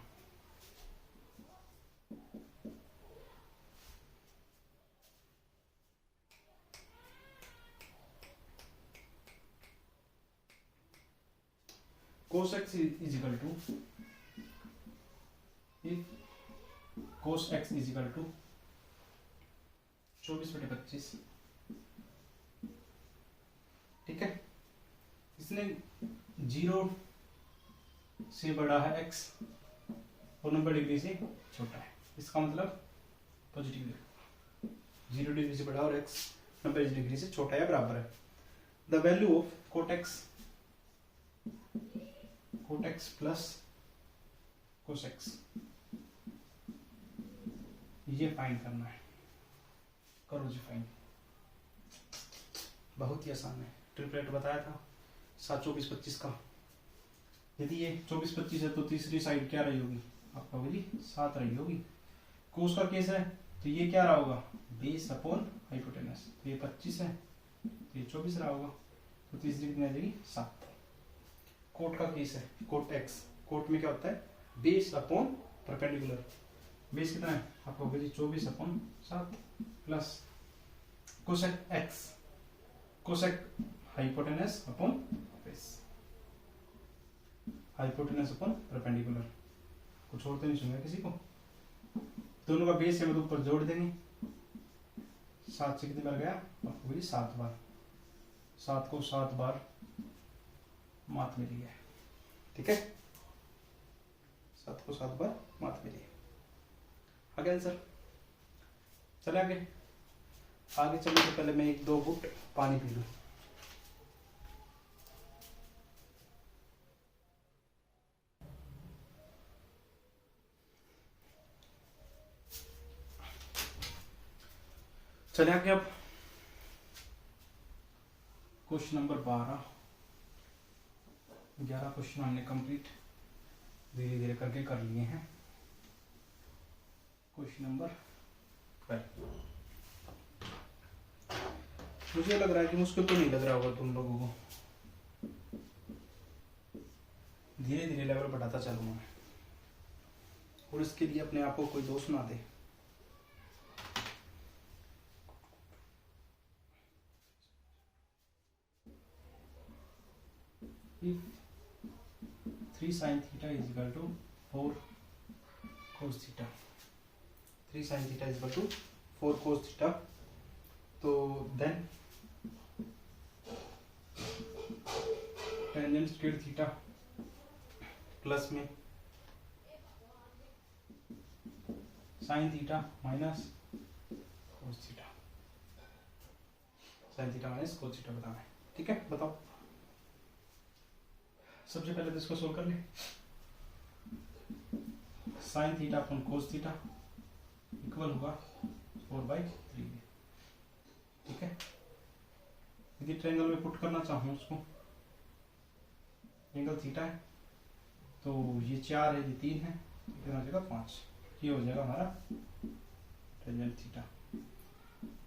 cos x is equal to, cos x is equal to 24/25, ठीक है। इसने 0 से बड़ा है x और 90 डिग्री से छोटा है, इसका मतलब पॉजिटिव है। 0 डिग्री से बड़ा और x 90 डिग्री से छोटा या बराबर है। The value of cot x plus cos x, ये फाइंड करना है। करो जी फाइंड, बहुत ही आसान है। ट्रिपलेट बताया था 7, 24, 25 का। यदि ये 24, 25 है तो तीसरी साइड क्या रही होगी आपका होगी 7 रही होगी। कोस का केस है तो ये क्या रहा होगा बेस अपॉन हाइपोटेनस, तो ये 25 है तो ये 24 रहा होगा, तो तीसरी कितनी आ जाएगी 7। कोट का केस है, कोट एक्स, कोट में क्या होता है बेस अपॉन परपेंडिकुलर। बेस कितना है आपका होगा जी 24 upon 7 plus cosec x, cosec hypotenuse upon base, hypotenuse upon perpendicular. कुछ और तो नहीं सुना किसी को। दोनों का बेस है मतलब ऊपर जोड़ देंगे। 7 से कितनी बार गया आपको होगी 7 बार, 7 को 7 बार मात मिली है, ठीक है। 7 को 7 बार मात मिली है। आगे आंसर, चले आगे। आगे चलने से पहले मैं 1-2 घूंट पानी पी लूं। चले आगे। अब क्वेश्चन नंबर 12, 11 क्वेश्चन हमने कंप्लीट धीरे धीरे करके कर लिए हैं। क्वेश्चन नंबर 12, मुझे लग रहा है कि मुश्किल तो नहीं लग रहा होगा तुम लोगों को। धीरे धीरे लेवल बढ़ाता चलूंगा मैं, और इसके लिए अपने आप को कोई दोष ना दे। If 3 sin theta is equal to 4 cos theta, 3 sin theta is equal to 4 cos theta, तो then tangent square theta plus में sine theta minus cos theta, sine theta minus cos theta बताना है, ठीक है। बताओ, सबसे पहले तो इसको सोल्व कर ले। Sign theta upon cos theta equal होगा 4/3, ठीक है। यदि ट्रायंगल में पुट करना चाहूँ उसको, एंगल थीटा है तो ये 4 है, ये 3 है, कितना हो जाएगा 5। ये हो जाएगा हमारा टेंजेंट थीटा।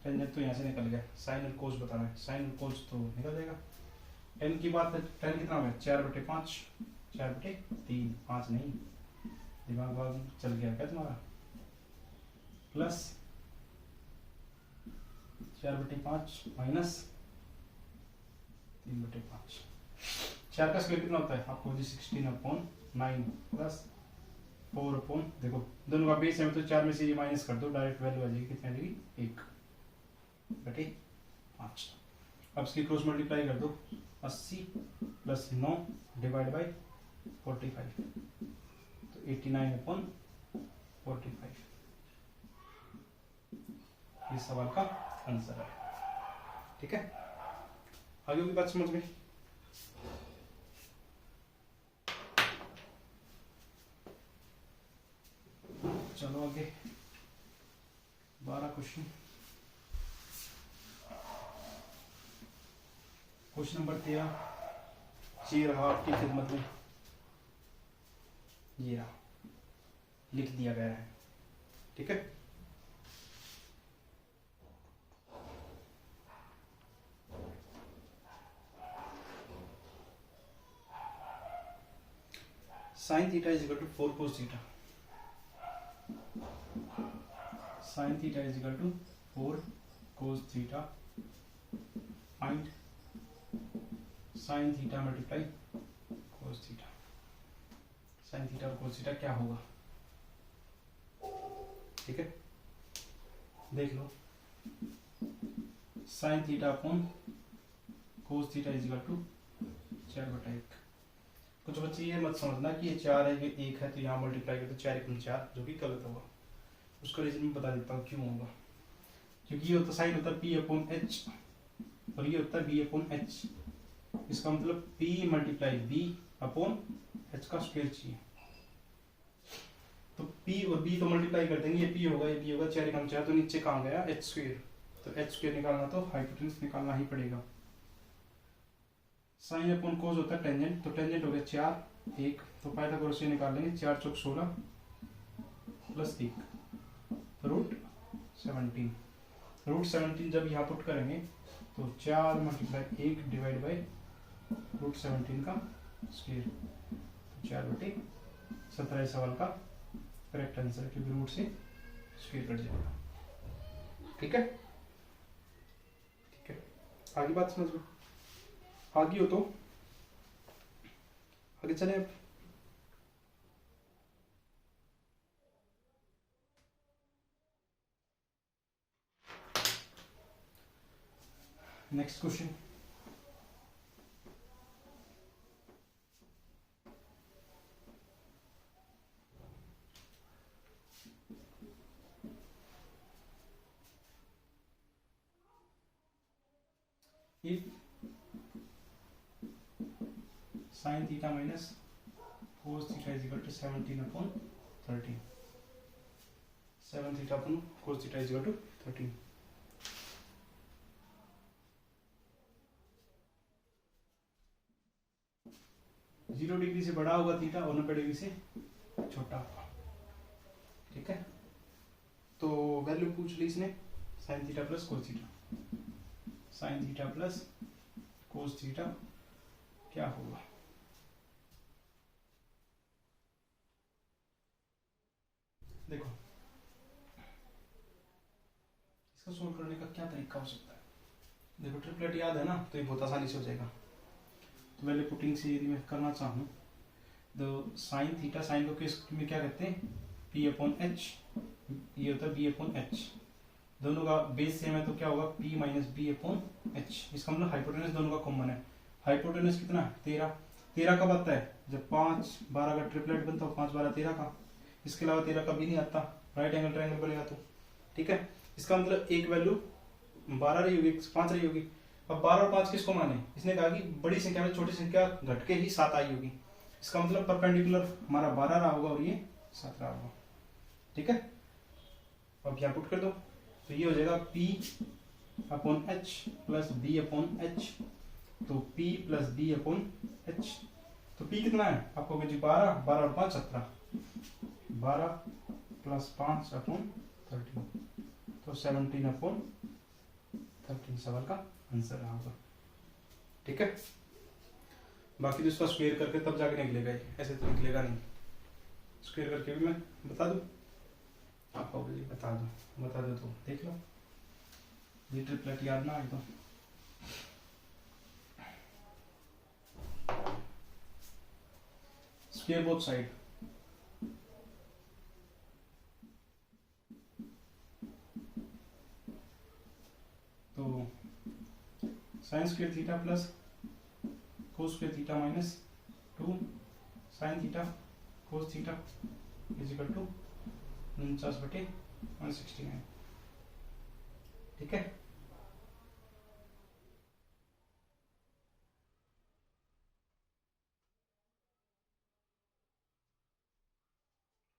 टेंजेंट तो यहाँ से निकल गया, साइन और कोस बताना है, साइन और कोस तो निकल जाएगा। टेन की बात है, टेन कितना हो गया 4/5, 4/3, 5 नहीं, दिमाग भाग चल गया क्या तुम्हारा। प्लस 4/5 माइनस 3/5, 4 का स्क्वायर कितना होता है आपको 16/9 प्लस 4 देखो दोनों का बेस है तो 4 में से ये माइनस कर दो, डायरेक्ट वैल्यू आ जाएगी कितनी आ जाएगी 1/5। अब इसकी क्रॉस मल्टीप्लाई कर दो, 80 प्लस 9 डिवाइड बाई 45, तो 89/45 इस सवाल का आंसर है, ठीक है। आगे की बात समझ में। चलो आगे 12 क्वेश्चन। क्वेश्चन नंबर 13 ये रहा आपकी खिदमत में, ये रहा लिख दिया गया है, ठीक है। Sine theta is equal to 4 cos theta, sine theta is equal to 4 cos theta, find sine theta multiply cos theta. Sine theta और कोस थीटा क्या होगा। ठीक है, देख लो, sine theta upon cos theta is equal to 4/1। कुछ बच्चे ये मत समझना कि ये 4 है ये 1 है तो यहाँ मल्टीप्लाई करते 4×4, जो कि गलत होगा। उसका रीजन मैं बता देता हूँ क्यों होगा। क्योंकि ये होता साइन होता है P/H और ये होता है B/H। इसका मतलब P × B/H का स्क्वायर चाहिए। तो P और B तो मल्टीप्लाई कर देंगे, ये P होगा ये B होगा, 4×4 तो नीचे कहाँ गया h²। तो h² निकालना तो हाइपोटेन्यूज निकालना ही पड़ेगा। साइन अपॉन कोस होता है टेंजेंट, तो टेंजेंट हो गया 4 1, तो पाइथागोरस से निकाल लेंगे 4 चौक 16 प्लस 1 √17 जब यहाँ पुट करेंगे तो 4 × 1 डिवाइड बाई √17 का स्क्वायर, तो 4/17 इस सवाल का करेक्ट आंसर है, क्योंकि रूट से स्क्वायर कट जाएगा। ठीक है, ठीक है, आगे बात समझ लो। आगे हो तो आगे चले अब। Next question, if sin theta minus cos theta is equal to 17/13, 7 theta upon cos theta is equal to 13। Zero degree से बड़ा होगा थीटा और 90 डिग्री से छोटा होगा। ठीक है, तो वैल्यू पूछ ली इसने sin theta plus cos theta, sin theta plus cos theta क्या होगा। देखो इसका सोल्व करने का क्या तरीका हो सकता है। देखो ट्रिपलेट याद है ना, तो ये बहुत आसानी से हो जाएगा। तो वैल्यू पुटिंग से यदि मैं करना चाहूँ तो साइन थीटा, साइन को किस में क्या कहते हैं P/H, ये होता है B/H। दोनों का बेस सेम है तो क्या होगा P - B/H। इसका मतलब हाइपोटेनस दोनों का कॉमन है। हाइपोटेनस कितना है 13 कब आता है जब 5 12 का ट्रिपलेट बनता है, 5 12 13 का। इसके अलावा 13 कभी नहीं आता, राइट एंगल ट्रायंगल बनेगा तो। ठीक है, इसका मतलब एक वैल्यू 12 रही होगी 5 रही होगी। अब 12 और 5 किसको माने, इसने कहा कि बड़ी संख्या में छोटी संख्या घट के ही 7 आई होगी। इसका मतलब परपेंडिकुलर हमारा 12 रहा होगा और ये 7 रहा होगा। ठीक है, अब यहाँ पुट कर दो तो ये हो जाएगा P/H प्लस B/H। तो P प्लस B/H, तो P कितना है आपको जी 12 12 और 5 17, 12 प्लस 5/13, तो 17/13 सवाल का आंसर रहा होगा। ठीक है, बाकी तो इसका स्क्वायर करके तब जाके निकलेगा, ऐसे तो निकलेगा नहीं। स्क्वायर करके भी मैं बता दूं आपको, बता दो तो देख लो, ये ट्रिपलेट याद ना आए तो। स्क्वायर बोथ साइड, तो sine square theta plus cos square theta minus 2 sine theta cos theta is equal to 49/169। ठीक है,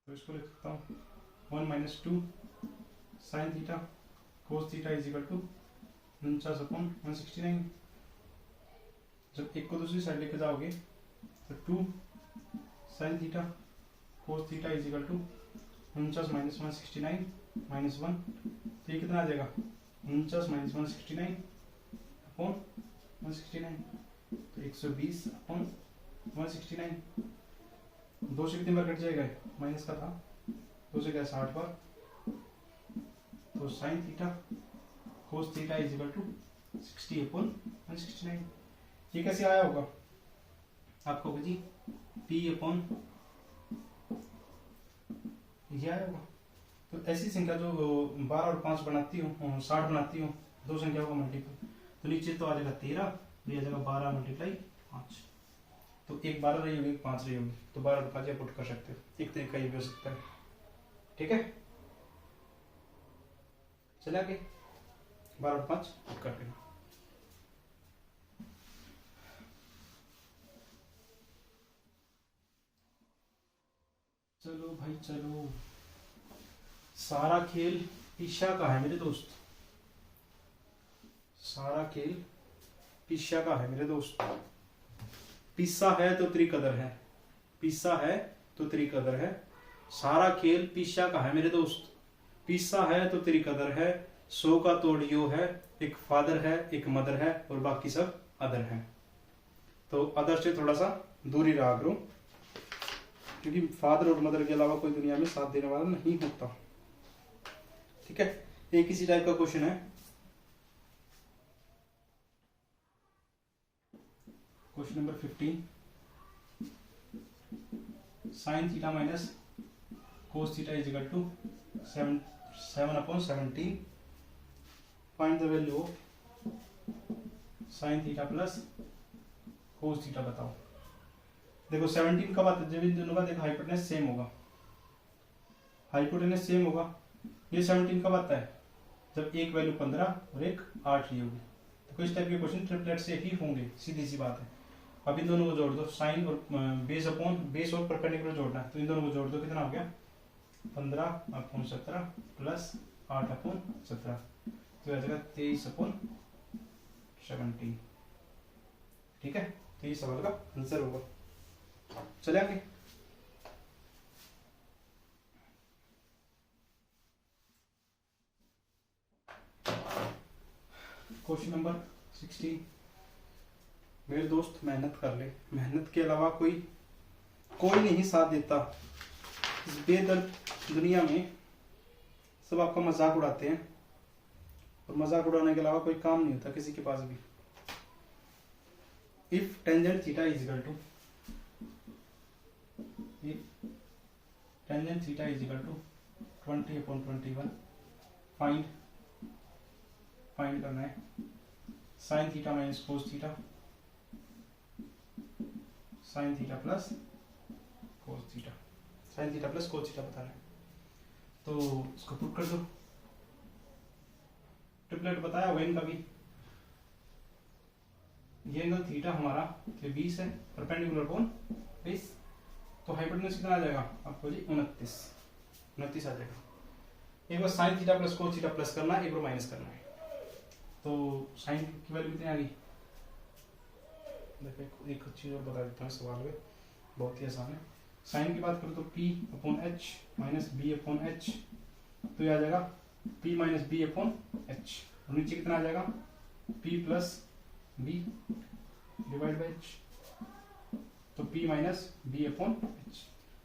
तो इसको लिख सकता हूँ 1 - 2 sine theta cos theta is equal to 49/169। जब एक को दूसरी साइड लेके जाओगे तो 2 sine theta cos theta is equal to 49 - 169 - 1, तो ये कितना आ जाएगा 49 - 169 अपॉन 169, तो 120/169। 2 से कितनी बार कट जाएगा, माइनस का था 2 से क्या 60 बार। तो sine theta cos theta is equal to 60/169। ये कैसे आया होगा आपको जी P/H ये आया होगा। तो ऐसी संख्या जो 12 और 5 बनाती हूँ 60 बनाती हूँ, दो संख्याओं का मल्टीपल, तो नीचे तो आ जाएगा 13, ये आ जाएगा 12 मल्टीप्लाई 5। तो एक 12 रही होगी, एक 5 रही होगी, तो 12 और 5 आप पुट कर सकते हो। एक तरीका ये भी हो सकता है। ठीक है, चला के 12 और 5 पुट कर देना। चलो भाई चलो, सारा खेल पीछा का है मेरे दोस्त, सारा खेल पीछा का है मेरे दोस्त। पिस्सा है तो तेरी कदर है, पिस्सा है तो तेरी कदर है, सारा खेल पीछा का है मेरे दोस्त। पिस्सा है तो तेरी कदर है, 100 का तोड़ियो है, एक फादर है एक मदर है और बाकी सब अदर है। तो अदर से थोड़ा सा दूरी रहा करो, क्योंकि फादर और मदर के अलावा कोई दुनिया में साथ देने वाला नहीं होता। ठीक है, एक इसी टाइप का क्वेश्चन है, question number 15। Sine theta minus cos theta is equal to 7/17। Find the value of sine theta plus cos theta बताओ। देखो 17 कब आता है, जब इन दोनों का देखो हाइपोटेनस सेम होगा, हाइपोटेनस सेम होगा। ये 17 कब आता है, जब एक वैल्यू 15 और एक 8 ली होगी। तो कोई इस टाइप के क्वेश्चन ट्रिपलेट से ही होंगे, सीधी सी बात है। अब इन दोनों को जोड़ दो, साइन और बेस अपॉन बेस और परपेंडिकुलर जोड़ना है, तो इन दोनों को जोड़ दो, कितना हो गया 15/17 प्लस 8/17, तो आ जाएगा 23/17। ठीक है, तो ये सवाल का आंसर होगा। चले आगे, क्वेश्चन नंबर 16। मेरे दोस्त मेहनत कर ले, मेहनत के अलावा कोई नहीं साथ देता इस बेदर्द दुनिया में। सब आपका मजाक उड़ाते हैं, और मजाक उड़ाने के अलावा कोई काम नहीं होता किसी के पास भी। If tangent theta is equal to, tangent theta is equal to 20/21, find करना है sine theta minus cos theta, sine theta plus cos theta, sine theta plus cos theta बताना है। तो इसको पुट कर दो, ट्रिपलेट बताया होगा इनका भी। ये एंगल थीटा हमारा 20 है, परपेंडिकुलर कोण 20, तो हाइपोटेनस कितना आ जाएगा आपको जी 29 आ जाएगा। एक बार sine theta plus cos theta plus करना है, एक बार माइनस करना है। तो साइन की वैल्यू कितनी आ गई, देखो एक चीज और बता देता हूँ सवाल में, बहुत ही आसान है। साइन की बात करो तो P/H माइनस B/H, तो ये आ जाएगा P माइनस B/H, और नीचे कितना आ जाएगा P plus B divide by H, तो P माइनस B/H,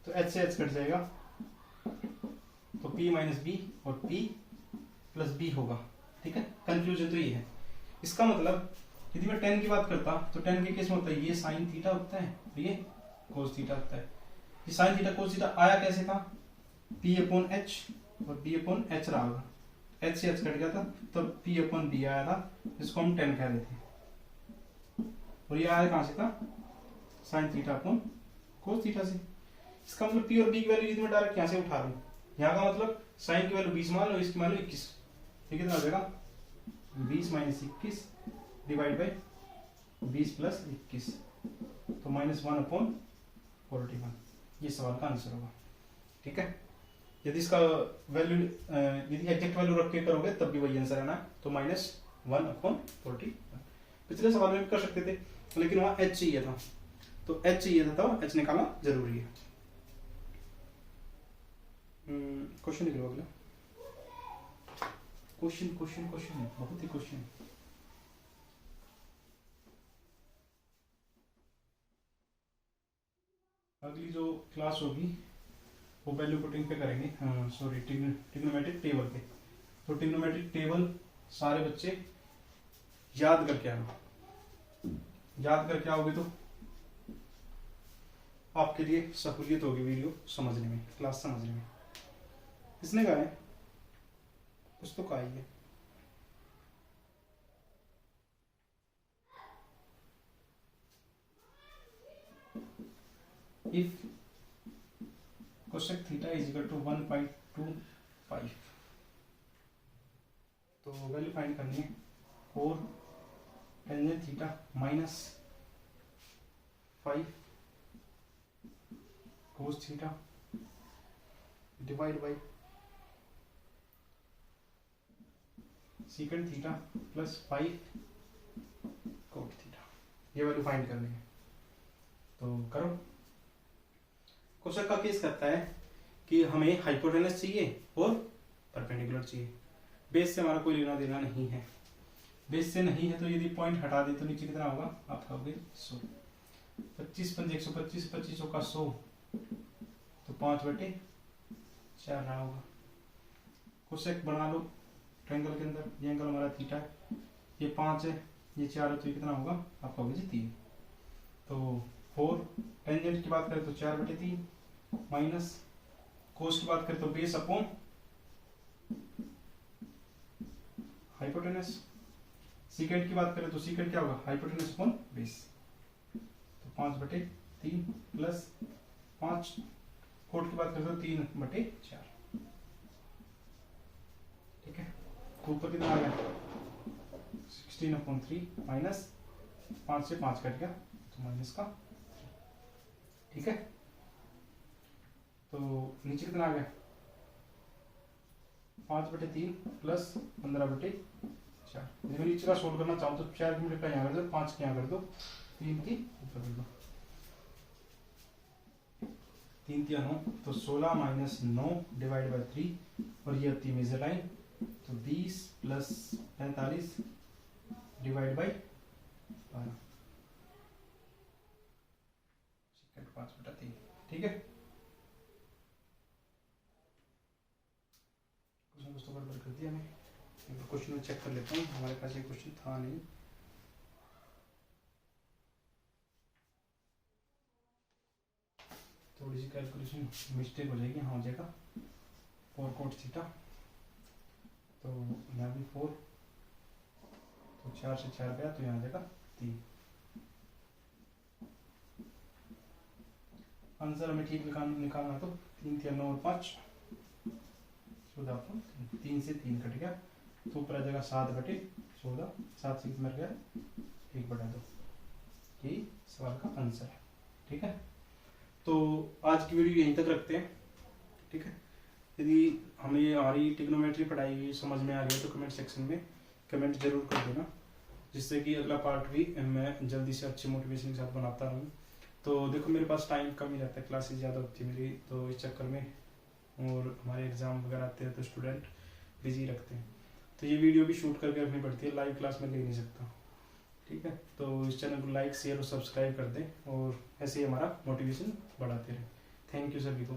तो H से H कट जाएगा, तो P माइनस B और P प्लस B होगा। ठीक है, कंक्लूजन तो ये है। इसका मतलब यदि मैं tan की बात करता तो tan के केस में होता है ये साइन थीटा होता है, ये कोस थीटा होता है। ये साइन थीटा कोस थीटा आया कैसे था, P/H और B/H रहा होगा, H से H कट गया था, तब P/B आया था, जिसको हम tan कह देते हैं। और ये आया कहां से था, sign theta upon cos theta से। इसका मतलब P और B की वैल्यू यदि मैं डायरेक्ट यहां से उठा रहा हूं, यहाँ का मतलब साइन की वैल्यू 20 मान लो, इसकी मान लो 21, ठीक है, कितना हो जाएगा 20 माइनस 21 डिवाइड बाई 20 प्लस 21, तो -1/41, ये सवाल का आंसर होगा। ठीक है, यदि इसका वैल्यू यदि एग्जैक्ट वैल्यू रख के करोगे तब भी वही आंसर आना है, तो -1/41। पिछले सवाल में भी कर सकते थे, लेकिन वहां h चाहिए था, तो h चाहिए था, तो h निकालना जरूरी है। क्वेश्चन लिख लो अगला, क्वेश्चन है, बहुत ही क्वेश्चन है। अगली जो क्लास होगी वो वैल्यू पुटिंग पे करेंगे, सॉरी ट्रिग्नोमेट्रिक टेबल पे। तो ट्रिग्नोमेट्रिक टेबल सारे बच्चे याद करके आना, याद करके आओगे तो आपके लिए सहूलियत होगी वीडियो समझने में, क्लास समझने में। किसने कहा है? कुछ तो कहा ही है। If cosec theta is equal to 1.25, तो वैल्यू फाइंड करनी है। और tangent theta minus 5 cos theta divide by secant theta plus 5 cot theta, ये वैल्यू फाइंड करनी है। तो करो। कोसेक का केस करता है कि हमें हाइपोटेनस चाहिए और परपेंडिकुलर चाहिए। बेस से हमारा कोई लेना देना नहीं है। बेस से नहीं है तो यदि पॉइंट हटा दे तो नीचे कितना होगा? आप कहोगे 100। 25 पंजे 125, 25 का 100 तो 5/4 रहा होगा। कोसेक बना लो ट्रायंगल के अंदर। ये एंगल हमारा थीटा है, ये 5 है, ये 4 है, तो ये कितना होगा? आप कहोगे जी 3। तो 4 टेंजेंट की बात करें तो 4/3 माइनस कोस की बात करें तो बेस अपॉन हाइपोटेनस। सीकेंट की बात करें तो सीकेंट क्या होगा? Hypotenuse upon base. तो 5/3 प्लस 5 कोट की बात करें तो 3/4। ठीक है, तो ऊपर कितना आ गया? 16/3 माइनस 5 से 5 कट गया तो माइनस का 3। ठीक है, तो नीचे कितना आ गया? 5/3 प्लस 15/4। यदि मैं नीचे का सोल्व करना चाहूँ तो 4 की मल्टीप्लाई यहाँ कर दो, 5 की यहाँ कर दो, 3 की ऊपर कर दो। 3 3 9 तो 16 माइनस 9 डिवाइड बाई 3, और ये होती है मेजर लाइन, तो 20 प्लस 45 डिवाइड बाई 12, 5/3। ठीक है, कुछ तो गड़बड़ कर दिया मैं। क्वेश्चन में चेक कर लेता हूँ, हमारे पास ये क्वेश्चन था नहीं। थोड़ी सी कैलकुलेशन मिस्टेक हो जाएगी। हाँ हो जाएगा। 4 कोट थीटा, तो यहाँ भी 4, तो 4 से 4 गया तो यहाँ आ जाएगा 3। आंसर हमें ठीक निकालना तो 3 3 9 और 5 14, 3 से 3 कट गया तो ऊपर आ जाएगा 7/14। 7 से मर गया 1/2। यही सवाल का आंसर है। ठीक है, तो आज की वीडियो यहीं तक रखते हैं। ठीक है, यदि हमें हमारी ट्रिग्नोमेट्री पढ़ाई समझ में आ रही है तो कमेंट सेक्शन में कमेंट जरूर कर देना, जिससे कि अगला पार्ट भी मैं जल्दी से अच्छे मोटिवेशन के साथ बनाता रहूँ। तो देखो मेरे पास टाइम कम ही रहता है, क्लासेस ज़्यादा होती है मेरी, तो इस चक्कर में, और हमारे एग्जाम वगैरह आते हैं तो स्टूडेंट बिजी रखते हैं, तो ये वीडियो भी शूट करके रखनी पड़ती है, लाइव क्लास में ले नहीं सकता। ठीक है, तो इस चैनल को लाइक शेयर और सब्सक्राइब कर दें, और ऐसे ही हमारा मोटिवेशन बढ़ाते रहें। थैंक यू सभी को।